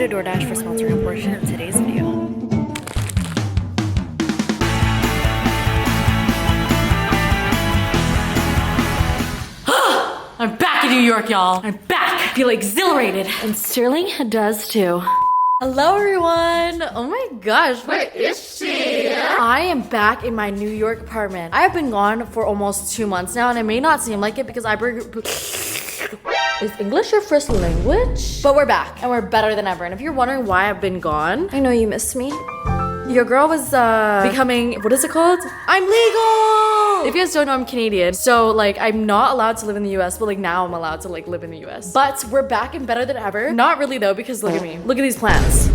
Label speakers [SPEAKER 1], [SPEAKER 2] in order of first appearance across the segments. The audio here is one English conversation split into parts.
[SPEAKER 1] to DoorDash for sponsoring a portion of today's video. I'm back in New York, y'all. I'm back. I feel exhilarated. And Sterling does too. Hello, everyone. Oh my gosh. Where is she? I am back in my New York apartment. I have been gone for almost 2 months now, and it may not seem like it because is English your first language? But we're back, and we're better than ever. And if you're wondering why I've been gone, I know you miss me. Your girl was becoming, what is it called? I'm legal! If you guys don't know, I'm Canadian. So like, I'm not allowed to live in the US, but like now I'm allowed to like live in the US. But we're back and better than ever. Not really though, because look at me. Look at these plants.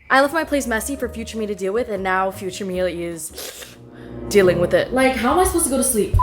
[SPEAKER 1] I left my place messy for future me to deal with, and now future me is dealing with it. Like, how am I supposed to go to sleep?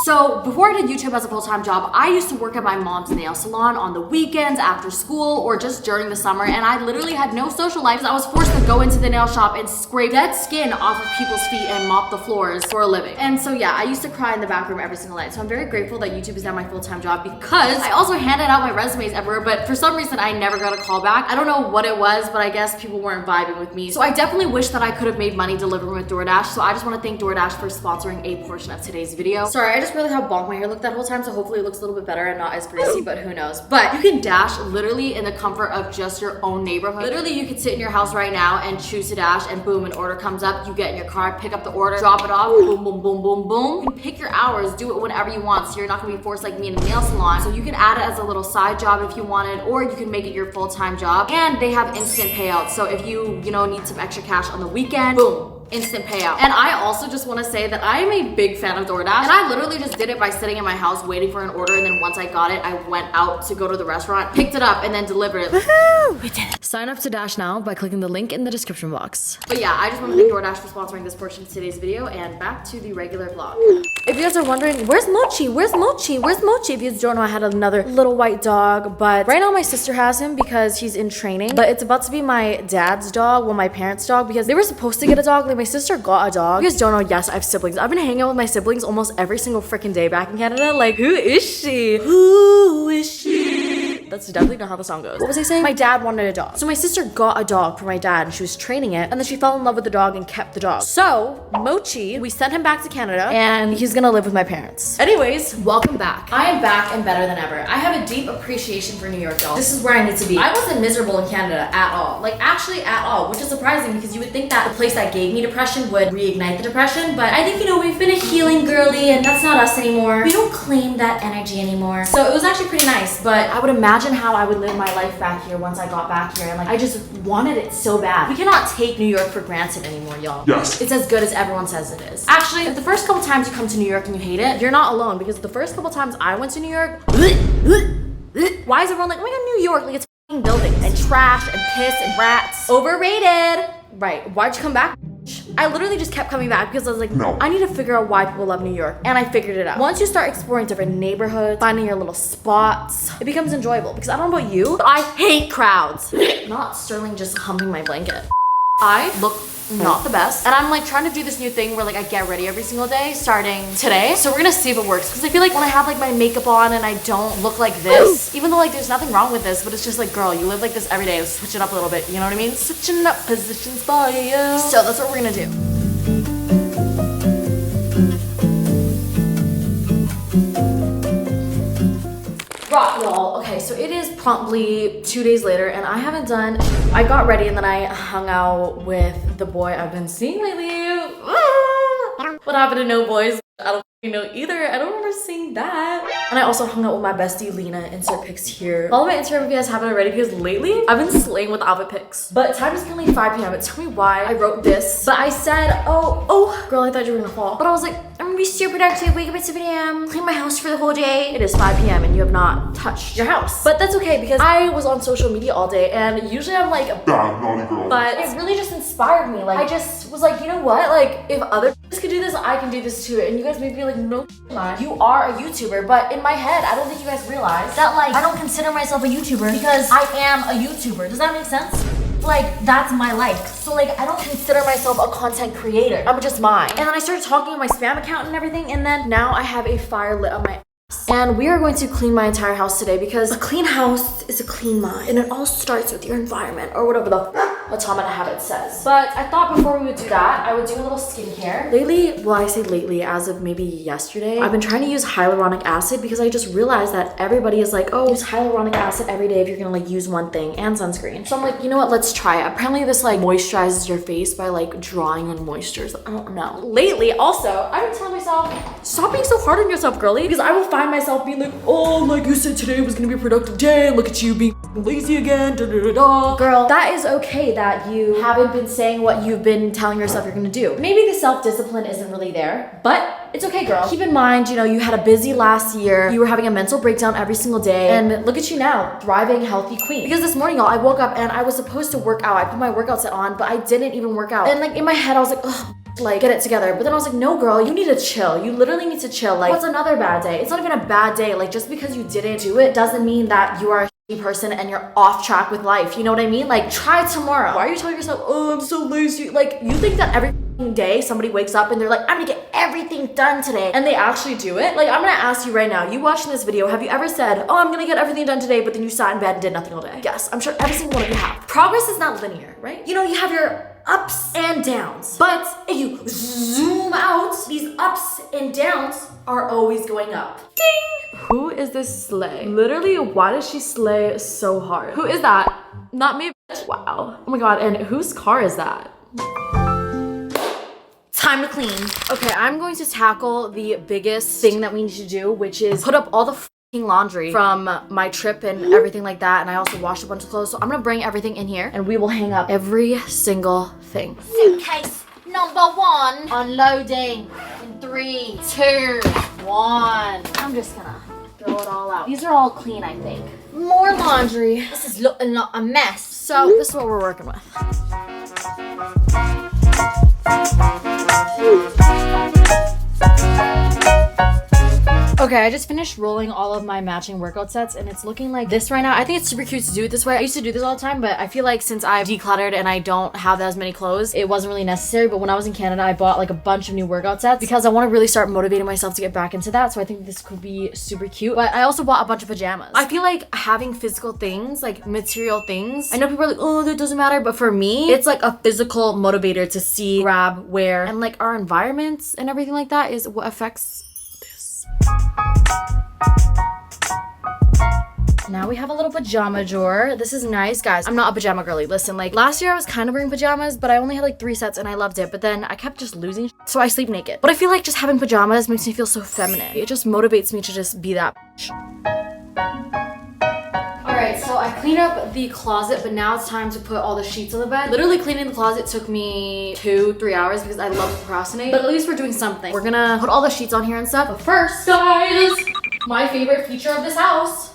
[SPEAKER 1] So before I did YouTube as a full-time job, I used to work at my mom's nail salon on the weekends, after school, or just during the summer, and I literally had no social life. I was forced to go into the nail shop and scrape dead skin off of people's feet and mop the floors for a living. And so yeah, I used to cry in the back room every single night. So I'm very grateful that YouTube is now my full-time job, because I also handed out my resumes everywhere, but for some reason I never got a call back. I don't know what it was, but I guess people weren't vibing with me. So I definitely wish that I could have made money delivering with DoorDash. So I just want to thank DoorDash for sponsoring a portion of today's video. Sorry, I just realized how bonk my hair looked that whole time, so hopefully it looks a little bit better and not as greasy, but who knows. But you can dash literally in the comfort of just your own neighborhood. Literally, you could sit in your house right now and choose to dash, and boom, an order comes up. You get in your car, pick up the order, drop it off, boom, boom, boom, boom, boom. You can pick your hours, do it whenever you want, so you're not gonna be forced like me in a nail salon. So you can add it as a little side job if you wanted, or you can make it your full-time job. And they have instant payouts, so if you need some extra cash on the weekend, boom, instant payout. And I also just want to say that I am a big fan of DoorDash, and I literally just did it by sitting in my house waiting for an order, and then once I got it, I went out to go to the restaurant, picked it up, and then delivered it. Woohoo! We did it. Sign up to Dash now by clicking the link in the description box. But yeah, I just want to thank DoorDash for sponsoring this portion of today's video, and back to the regular vlog. If you guys are wondering, where's Mochi? Where's Mochi? Where's Mochi? If you guys don't know, I had another little white dog, but right now my sister has him because he's in training, but it's about to be my dad's dog, well, my parents' dog, because they were supposed to get a dog. Like, my sister got a dog. You guys don't know, yes, I have siblings. I've been hanging out with my siblings almost every single freaking day back in Canada. Like, who is she? Who is she? That's definitely not how the song goes. What was I saying? My dad wanted a dog. So my sister got a dog for my dad, and she was training it, and then she fell in love with the dog and kept the dog. So Mochi, we sent him back to Canada, and he's gonna live with my parents. Anyways, welcome back. I am back and better than ever. I have a deep appreciation for New York, y'all. This is where I need to be. I wasn't miserable in Canada at all. Like, actually at all, which is surprising because you would think that the place that gave me depression would reignite the depression, but I think, we've been a healing girly, and that's not us anymore. We don't claim that energy anymore. So it was actually pretty nice, but I would imagine how I would live my life back here once I got back here, and like, I just wanted it so bad. We cannot take New York for granted anymore, y'all. Yes. It's as good as everyone says it is. Actually, if the first couple times you come to New York and you hate it, you're not alone, because the first couple times I went to New York, why is everyone like, oh my god, New York, like it's f***ing buildings and trash and piss and rats. Overrated. Right, why'd you come back? I literally just kept coming back because I was like, no, I need to figure out why people love New York. And I figured it out. Once you start exploring different neighborhoods, finding your little spots, it becomes enjoyable. Because I don't know about you, but I hate crowds. Not Sterling just humping my blanket. I look not the best, and I'm like trying to do this new thing where like I get ready every single day starting today. So we're gonna see if it works, because I feel like when I have like my makeup on and I don't look like this, even though like there's nothing wrong with this, but it's just like, girl, you live like this every day. Let's switch it up a little bit, you know what I mean? Switching up positions for you. So that's what we're gonna do. Rock, y'all. Okay, so it is promptly 2 days later, and I haven't done. I got ready, and then I hung out with the boy I've been seeing lately. What happened to No Boys? I don't know either. I don't remember seeing that. And I also hung out with my bestie Lena. Insert pics here. Follow my Instagram if you guys haven't already, because lately I've been slaying with outfit pics. But time is currently 5 p.m. But tell me why I wrote this. But I said, oh, girl, I thought you were gonna fall. But I was like, I'm gonna be super productive, wake up at 7 a.m., clean my house for the whole day. It is 5 p.m. and you have not touched your house. But that's okay, because I was on social media all day, and usually I'm like a bad naughty girl. But it really just inspired me. Like, I just was like, you know what? Like, if other could do this, I can do this too. And you guys may be like, no, you are a YouTuber. But in my head, I don't think you guys realize that, like, I don't consider myself a YouTuber because I am a YouTuber. Does that make sense? Like, that's my life. So like, I don't consider myself a content creator. I'm just mine. And then I started talking on my spam account and everything, and then now I have a fire lit on my And we are going to clean my entire house today because a clean house is a clean mind. And it all starts with your environment or whatever the Atomic Habit says. But I thought before we would do that, I would do a little skincare. Lately, well, I say lately, as of maybe yesterday, I've been trying to use hyaluronic acid because I just realized that everybody is like, oh, use hyaluronic acid every day if you're gonna like use one thing, and sunscreen. So I'm like, you know what, let's try it. Apparently this like moisturizes your face by like drawing on moistures. I don't know. Lately, also, I've been telling myself, stop being so hard on yourself, girly, because I will find myself being like, oh, like you said today was gonna be a productive day, look at you being lazy again, da da da da. Girl, that is okay that you haven't been saying what you've been telling yourself you're gonna do. Maybe the self-discipline isn't really there, but it's okay, girl. Keep in mind, you know, you had a busy last year, you were having a mental breakdown every single day, and look at you now, thriving, healthy queen. Because this morning, y'all, I woke up and I was supposed to work out. I put my workout set on, but I didn't even work out. And like in my head, I was like, ugh, like get it together. But then I was like, no girl, you need to chill. You literally need to chill. Like, what's another bad day? It's not even a bad day. Like, just because you didn't do it doesn't mean that you are a shitty person and you're off track with life. You know what I mean? Like, try tomorrow. Why are you telling yourself, oh, I'm so lazy? Like, you think that every day somebody wakes up and they're like, I'm gonna get everything done today, and they actually do it? Like, I'm gonna ask you right now, you watching this video, have you ever said, oh, I'm gonna get everything done today, but then you sat in bed and did nothing all day? Yes, I'm sure every single one of you have. Progress is not linear, right? You know, you have your ups and downs, but if you zoom out, these ups and downs are always going up. Ding! Who is this slay? Literally, why does she slay so hard? Who is that? Not me, bitch. Wow. Oh my god, and whose car is that? Time to clean. Okay, I'm going to tackle the biggest thing that we need to do, which is put up all the f***ing laundry from my trip and everything like that. And I also washed a bunch of clothes, so I'm gonna bring everything in here and we will hang up every single thing. Suitcase number 1, unloading in 3, 2, 1. I'm just gonna throw it all out. These are all clean, I think. More laundry. This is looking like a mess. So this is what we're working with. Okay, I just finished rolling all of my matching workout sets and it's looking like this right now. I think it's super cute to do it this way. I used to do this all the time, but I feel like since I've decluttered and I don't have as many clothes, it wasn't really necessary. But when I was in Canada, I bought like a bunch of new workout sets because I want to really start motivating myself to get back into that. So I think this could be super cute. But I also bought a bunch of pajamas. I feel like having physical things, like material things, I know people are like, oh, that doesn't matter. But for me, it's like a physical motivator to see, grab, wear, and like our environments and everything like that is what affects this. Now we have a little pajama drawer. This is nice, guys. I'm not a pajama girly. Listen, like last year I was kind of wearing pajamas, but I only had like 3 sets and I loved it. But then I kept just losing, so I sleep naked. But I feel like just having pajamas makes me feel so feminine. It just motivates me to just be that bitch. Alright, so I cleaned up the closet, but now it's time to put all the sheets on the bed. Literally cleaning the closet took me 2-3 hours because I love to procrastinate. But at least we're doing something. We're gonna put all the sheets on here and stuff. But first, guys, my favorite feature of this house.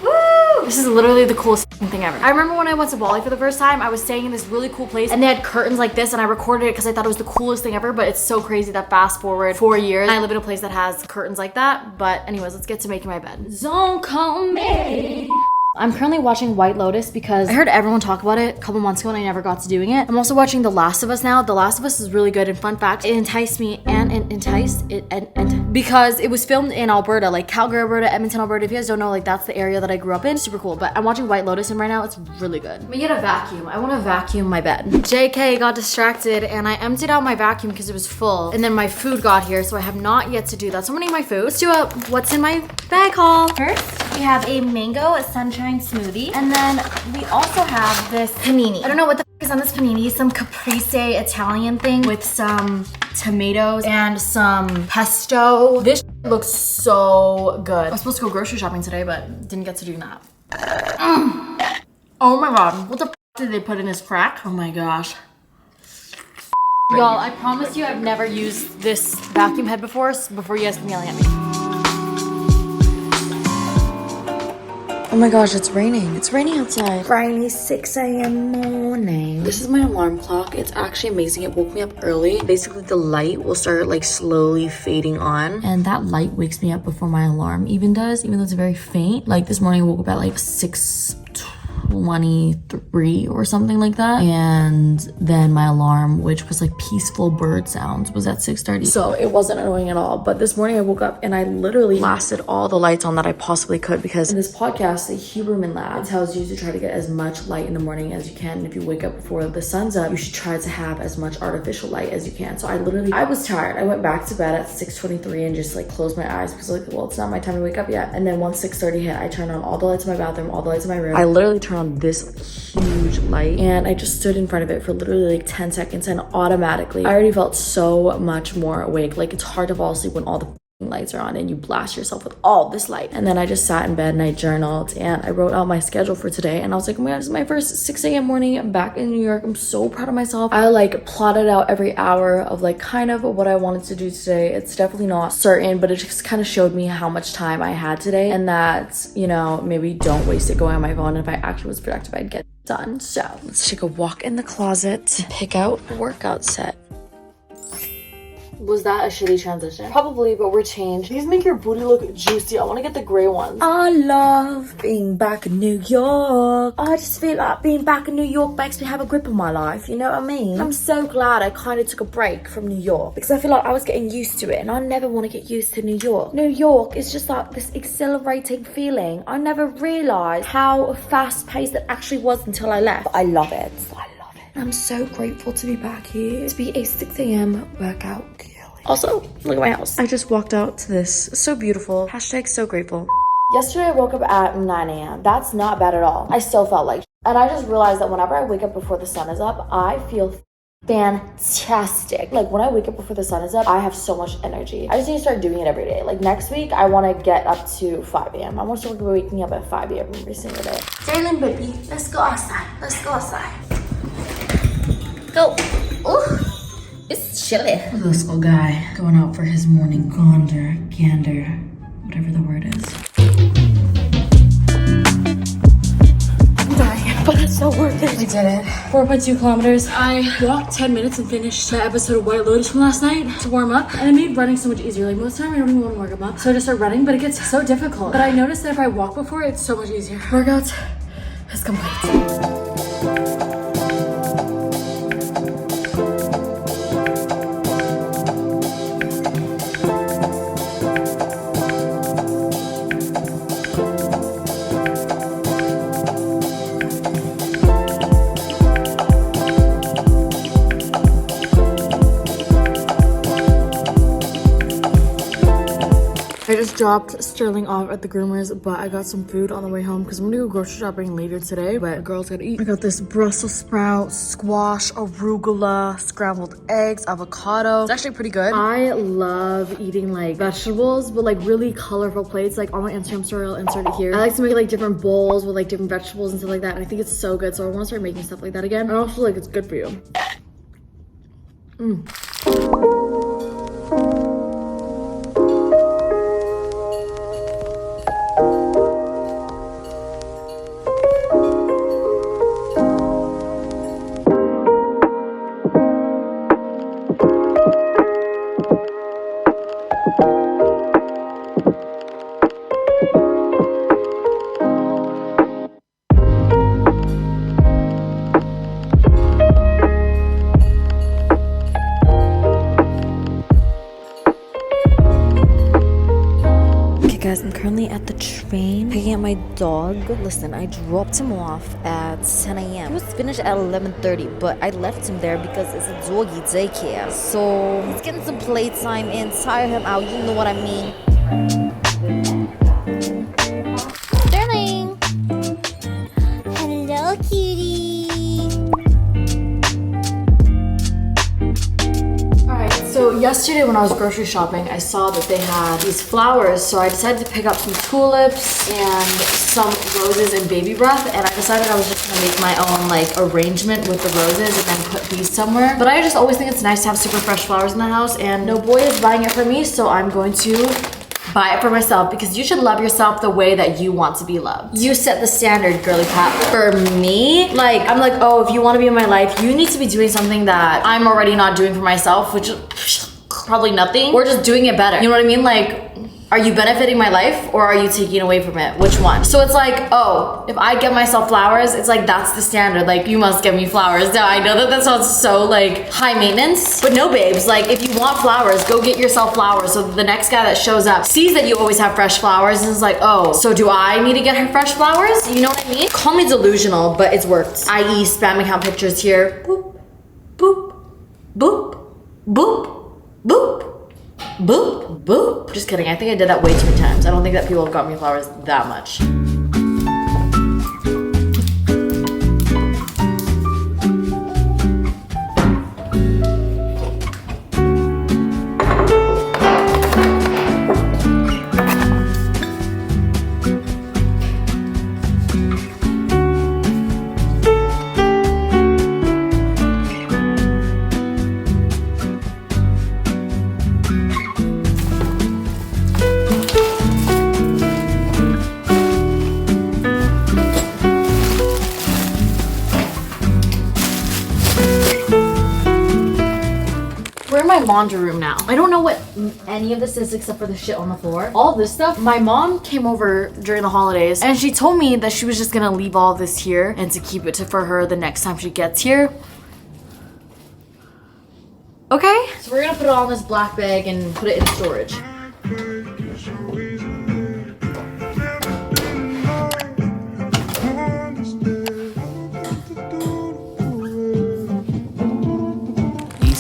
[SPEAKER 1] Woo! This is literally the coolest thing ever. I remember when I went to Bali for the first time, I was staying in this really cool place and they had curtains like this and I recorded it because I thought it was the coolest thing ever, but it's so crazy that fast forward 4 years, I live in a place that has curtains like that. But anyways, let's get to making my bed. Don't call me. I'm currently watching White Lotus because I heard everyone talk about it a couple months ago and I never got to doing it. I'm also watching The Last of Us now. The Last of Us is really good, and fun fact, it enticed me because it was filmed in Alberta, like Calgary, Alberta, Edmonton, Alberta. If you guys don't know, like that's the area that I grew up in. Super cool. But I'm watching White Lotus and right now it's really good. Let me get a vacuum. I want to vacuum my bed. JK got distracted and I emptied out my vacuum because it was full, and then my food got here, so I have not yet to do that. So I'm gonna eat my food. Let's do a what's in my bag haul. First, we have a mango sunshine smoothie, and then we also have this panini. I don't know what the f is on this panini. Some caprese Italian thing with some tomatoes and some pesto. This looks so good. I was supposed to go grocery shopping today, but didn't get to do that. Oh my god, what the f did they put in this crack? Oh my gosh. Y'all, I promise you I've never used this vacuum head before you guys come yelling at me. Oh my gosh, it's raining. It's raining outside. Friday, 6 a.m. morning. This is my alarm clock. It's actually amazing. It woke me up early. Basically, the light will start like slowly fading on. And that light wakes me up before my alarm even does, even though it's very faint. Like this morning, I woke up at like 6 6:23 or something like that. And then my alarm, which was like peaceful bird sounds, was at 6:30. So it wasn't annoying at all. But this morning I woke up and I literally blasted all the lights on that I possibly could, because in this podcast, the Huberman Lab, it tells you to try to get as much light in the morning as you can. And if you wake up before the sun's up, you should try to have as much artificial light as you can. So I was tired. I went back to bed at 6:23 and just like closed my eyes because like, well, it's not my time to wake up yet. And then once 6:30 hit, I turned on all the lights in my bathroom, all the lights in my room. I literally turned on this huge light and I just stood in front of it for literally like 10 seconds, and automatically I already felt so much more awake. Like, it's hard to fall asleep when all the lights are on and you blast yourself with all this light. And then I just sat in bed and I journaled and I wrote out my schedule for today, and I was like, oh my god, this is my first 6 a.m. morning back in New York. I'm so proud of myself. I like plotted out every hour of like kind of what I wanted to do today. It's definitely not certain, but it just kind of showed me how much time I had today, and that, you know, maybe don't waste it going on my phone. If I actually was productive, I'd get it done. So let's take a walk in the closet, pick out a workout set. Was that a shitty transition? Probably, but we're changed. These make your booty look juicy. I want to get the gray ones. I love being back in New York. I just feel like being back in New York makes me have a grip on my life, you know what I mean? I'm so glad I kind of took a break from New York, because I feel like I was getting used to it, and I never want to get used to New York. New York is just like this exhilarating feeling. I never realized how fast-paced it actually was until I left. But I love it. I'm so grateful to be back here, to be a 6 a.m. workout girl. Also, look at my house. I just walked out to this. So beautiful. Hashtag so grateful. Yesterday I woke up at 9 a.m. That's not bad at all. I still felt like, and I just realized that whenever I wake up before the sun is up, I feel fantastic. Like, when I wake up before the sun is up, I have so much energy. I just need to start doing it every day. Like, next week I want to get up to 5 a.m. I want to start waking up at 5 a.m. every single day. Jalen, baby, let's go outside. Let's go outside. Go. Ooh, it's chilly. Look at this little guy going out for his morning gander, whatever the word is. I'm dying, but it's so worth it. I did it. 4.2 kilometers. I walked 10 minutes and finished the episode of White Lotus from last night to warm up, and it made running so much easier. Like, most of the time I don't even want to warm up, so I just start running, but it gets so difficult. But I noticed that if I walk before, it's so much easier. Workout is complete. I just dropped Sterling off at the groomers, but I got some food on the way home because I'm gonna go grocery shopping later today, but the girls gotta eat. I got this Brussels sprout, squash, arugula, scrambled eggs, avocado. It's actually pretty good. I love eating like vegetables, but like really colorful plates. Like on my Instagram story, I'll insert it here. I like to make like different bowls with like different vegetables and stuff like that, and I think it's so good, so I want to start making stuff like that again. I also feel like it's good for you. Guys, I'm currently at the train picking up my dog. Listen, I dropped him off at 10 a.m. He was finished at 11:30, but I left him there because it's a doggy daycare. So he's getting some playtime and tire him out. You know what I mean. Sterling! Hello, cutie! So yesterday when I was grocery shopping, I saw that they had these flowers, so I decided to pick up some tulips and some roses and baby breath, and I decided I was just gonna make my own like arrangement with the roses and then put these somewhere. But I just always think it's nice to have super fresh flowers in the house, and no boy is buying it for me, so I'm going to buy it for myself, because you should love yourself the way that you want to be loved. You set the standard, girly pop. For me, like, I'm like, oh, if you want to be in my life, you need to be doing something that I'm already not doing for myself, which is probably nothing, or just doing it better. You know what I mean? Like, Are you benefiting my life or are you taking away from it? Which one? So it's like, oh, if I get myself flowers, it's like, that's the standard. Like, you must get me flowers. Now, I know that that sounds so like high maintenance, but no, babes. Like, if you want flowers, go get yourself flowers so that the next guy that shows up sees that you always have fresh flowers and is like, oh, so do I need to get her fresh flowers? You know what I mean? Call me delusional, but it's worked. I.e. spam account pictures here. Boop, boop, boop, boop, boop. Boop, boop. Just kidding. I think I did that way too many times. I don't think that people have got me flowers that much. My laundry room now. I don't know what any of this is except for the shit on the floor. All this stuff, my mom came over during the holidays and she told me that she was just gonna leave all this here and to keep it for her the next time she gets here. Okay, so we're gonna put it all in this black bag and put it in storage.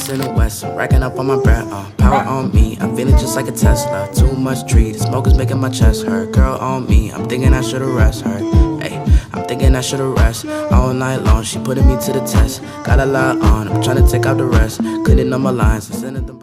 [SPEAKER 2] In the west, I'm racking up on my bread, power on me, I'm feeling just like a Tesla. Too much tree, the smoke is making my chest hurt. Girl on me, I'm thinking I should've rest her. Hey, I'm thinking I should've rest all night long. She putting me to the test. Got a lot on, I'm trying to take out the rest. Couldn't know my lines, I'm sending them.